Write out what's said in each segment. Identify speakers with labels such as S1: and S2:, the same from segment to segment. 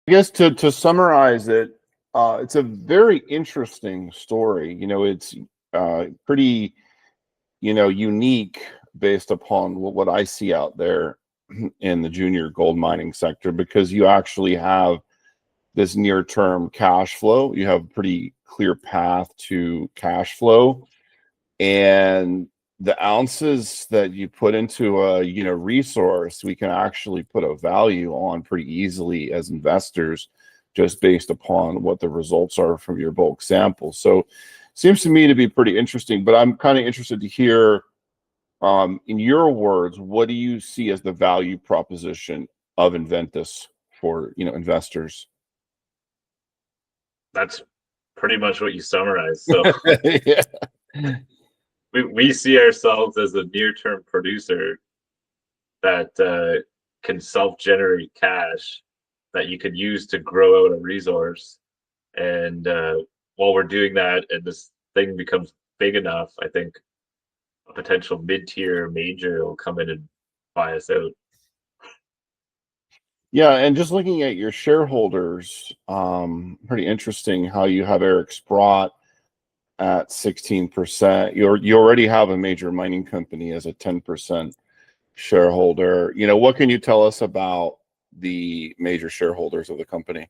S1: guess to summarize it, it's a very interesting story. It's pretty, unique based upon what I see out there in the junior gold mining sector, because you actually have this near-term cash flow. You have a pretty clear path to cash flow, and the ounces that you put into a resource, we can actually put a value on pretty easily as investors, just based upon what the results are from your bulk sample. So seems to me to be pretty interesting, but I'm kind of interested to hear, in your words, what do you see as the value proposition of Inventus for investors?
S2: That's pretty much what you summarized. So
S1: Yeah.
S2: we see ourselves as a near-term producer that can self-generate cash that you could use to grow out a resource. And while we're doing that, and this thing becomes big enough, I think a potential mid-tier major will come in and buy us out.
S1: Yeah, and just looking at your shareholders, pretty interesting how you have Eric Sprott at 16%. You already have a major mining company as a 10% shareholder. What can you tell us about the major shareholders of the company?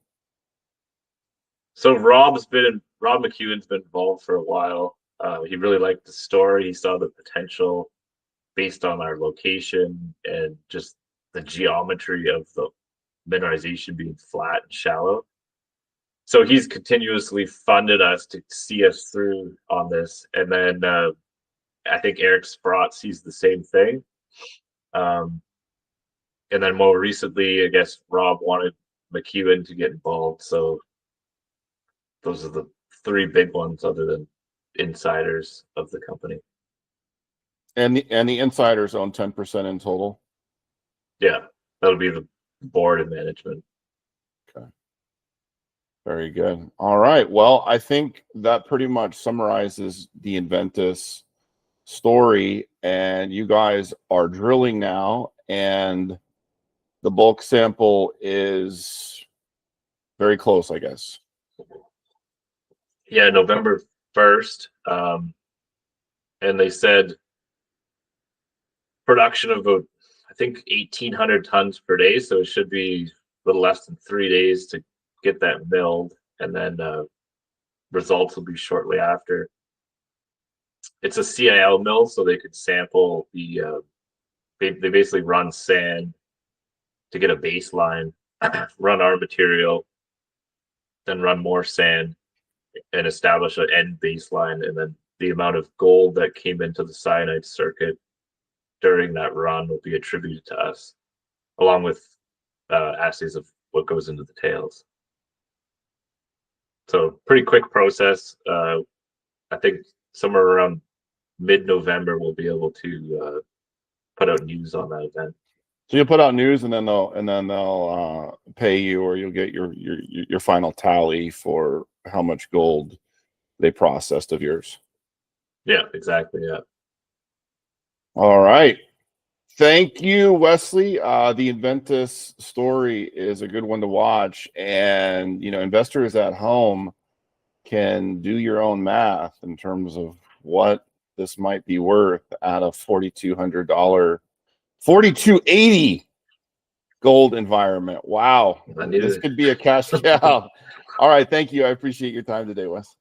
S2: So Rob McEwen's been involved for a while. He really liked the story. He saw the potential based on our location and just the geometry of the mineralization being flat and shallow. So he's continuously funded us to see us through on this. And then I think Eric Sprott sees the same thing. And then more recently, I guess Rob wanted McEwen to get involved. So those are the three big ones, other than insiders of the company.
S1: And the insiders own 10% in total?
S2: Yeah, that'll be the board and management.
S1: Okay. Very good. All right. Well, I think that pretty much summarizes the Inventus story. And you guys are drilling now, and the bulk sample is very close, I guess.
S2: Yeah, November 1st. And they said production of about, I think, 1,800 tons per day. So it should be a little less than 3 days to get that milled. And then results will be shortly after. It's a CIL mill, so they could sample the, they basically run sand to get a baseline, run our material, then run more sand and establish an end baseline. And then the amount of gold that came into the cyanide circuit during that run will be attributed to us, along with assays of what goes into the tails. So pretty quick process. I think somewhere around mid-November we'll be able to put out news on that event.
S1: So you'll put out news, and then they'll pay you, or you'll get your final tally for how much gold they processed of yours.
S2: Yeah, exactly. Yeah.
S1: All right. Thank you, Wesley. The Inventus story is a good one to watch, and investors at home can do your own math in terms of what this might be worth at a $4,200, $4,280 gold environment. Wow, this could be a cash cow. All right, thank you. I appreciate your time today, Wes.